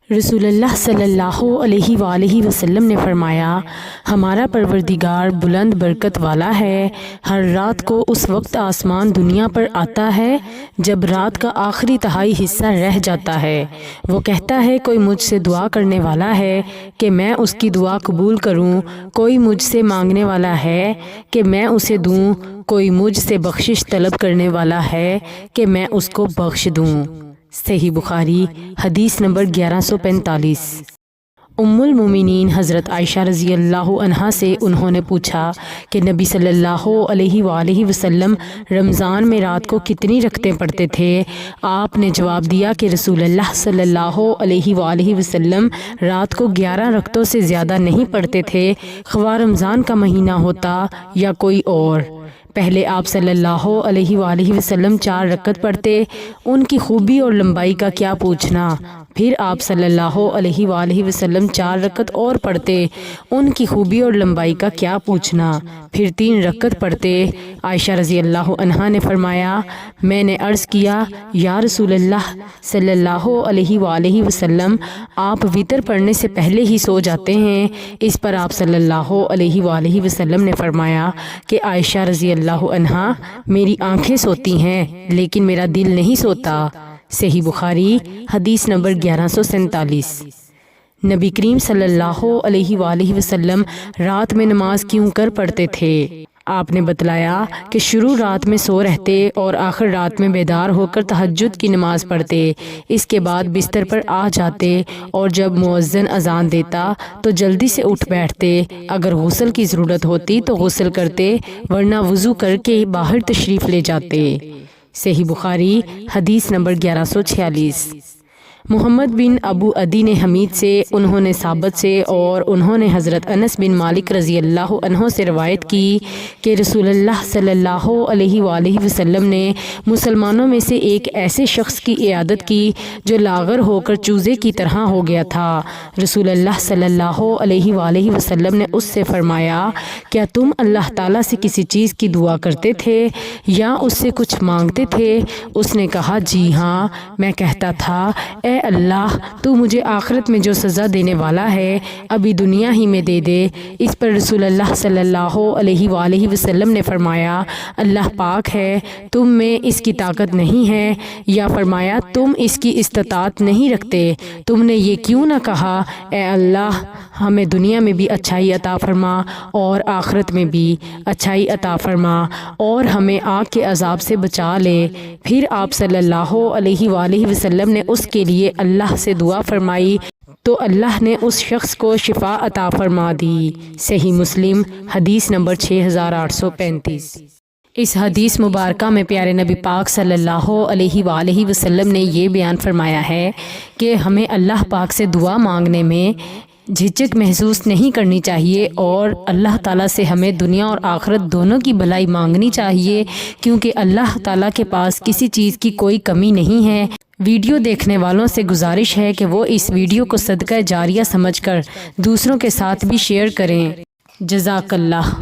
رسول اللہ صلی اللہ علیہ وآلہ وسلم نے فرمایا، ہمارا پروردگار بلند برکت والا ہے۔ ہر رات کو اس وقت آسمان دنیا پر آتا ہے جب رات کا آخری تہائی حصہ رہ جاتا ہے۔ وہ کہتا ہے کوئی مجھ سے دعا کرنے والا ہے کہ میں اس کی دعا قبول کروں، کوئی مجھ سے مانگنے والا ہے کہ میں اسے دوں، کوئی مجھ سے بخشش طلب کرنے والا ہے کہ میں اس کو بخش دوں۔ صحیح بخاری حدیث نمبر 1145۔ ام المومنین حضرت عائشہ رضی اللہ عنہا سے انہوں نے پوچھا کہ نبی صلی اللہ علیہ وآلہ وسلم رمضان میں رات کو کتنی رکعتیں پڑھتے تھے؟ آپ نے جواب دیا کہ رسول اللہ صلی اللہ علیہ وآلہ وسلم رات کو 11 رکعتوں سے زیادہ نہیں پڑھتے تھے، خواہ رمضان کا مہینہ ہوتا یا کوئی اور۔ پہلے آپ صلی اللہ علیہ وآلہ وسلم 4 رکعت پڑھتے، ان کی خوبی اور لمبائی کا کیا پوچھنا۔ پھر آپ صلی اللہ علیہ وآلہ وسلم 4 رکعت اور پڑھتے، ان کی خوبی اور لمبائی کا کیا پوچھنا۔ پھر 3 رکعت پڑھتے۔ عائشہ رضی اللہ عنہا نے فرمایا، میں نے عرض کیا، یا رسول اللہ صلی اللہ علیہ وآلہ وسلم، آپ وتر پڑھنے سے پہلے ہی سو جاتے ہیں۔ اس پر آپ صلی اللہ علیہ وآلہ وسلم نے فرمایا کہ عائشہ رضی اللہ عنہا، میری آنکھیں سوتی ہیں لیکن میرا دل نہیں سوتا۔ صحیح بخاری حدیث نمبر 1147۔ نبی کریم صلی اللہ علیہ وآلہ وسلم رات میں نماز کیوں کر پڑھتے تھے؟ آپ نے بتلایا کہ شروع رات میں سو رہتے اور آخر رات میں بیدار ہو کر تہجد کی نماز پڑھتے، اس کے بعد بستر پر آ جاتے اور جب مؤذن اذان دیتا تو جلدی سے اٹھ بیٹھتے، اگر غسل کی ضرورت ہوتی تو غسل کرتے ورنہ وضو کر کے باہر تشریف لے جاتے۔ صحیح بخاری حدیث نمبر 1146۔ محمد بن ابو عدی نے حمید سے، انہوں نے ثابت سے اور انہوں نے حضرت انس بن مالک رضی اللہ عنہ سے روایت کی کہ رسول اللہ صلی اللہ علیہ وآلہ وسلم نے مسلمانوں میں سے ایک ایسے شخص کی عیادت کی جو لاغر ہو کر چوزے کی طرح ہو گیا تھا۔ رسول اللہ صلی اللہ علیہ وآلہ وسلم نے اس سے فرمایا، کیا تم اللہ تعالیٰ سے کسی چیز کی دعا کرتے تھے یا اس سے کچھ مانگتے تھے؟ اس نے کہا، جی ہاں، میں کہتا تھا، اے اللہ، تو مجھے آخرت میں جو سزا دینے والا ہے ابھی دنیا ہی میں دے دے۔ اس پر رسول اللہ صلی اللہ علیہ وآلہ وسلم نے فرمایا، اللہ پاک ہے، تم میں اس کی طاقت نہیں ہے، یا فرمایا تم اس کی استطاعت نہیں رکھتے۔ تم نے یہ کیوں نہ کہا، اے اللہ، ہمیں دنیا میں بھی اچھائی عطا فرما اور آخرت میں بھی اچھائی عطا فرما اور ہمیں آگ کے عذاب سے بچا لے۔ پھر آپ صلی اللہ علیہ وآلہ وسلم نے اس کے لیے اللہ سے دعا فرمائی تو اللہ نے اس شخص کو شفا عطا فرما دی۔ صحیح مسلم حدیث نمبر 6835۔ اس حدیث مبارکہ میں پیارے نبی پاک صلی اللہ علیہ وآلہ وسلم نے یہ بیان فرمایا ہے کہ ہمیں اللہ پاک سے دعا مانگنے میں جھجک محسوس نہیں کرنی چاہیے اور اللہ تعالیٰ سے ہمیں دنیا اور آخرت دونوں کی بھلائی مانگنی چاہیے، کیونکہ اللہ تعالیٰ کے پاس کسی چیز کی کوئی کمی نہیں ہے۔ ویڈیو دیکھنے والوں سے گزارش ہے کہ وہ اس ویڈیو کو صدقہ جاریہ سمجھ کر دوسروں کے ساتھ بھی شیئر کریں۔ جزاک اللہ۔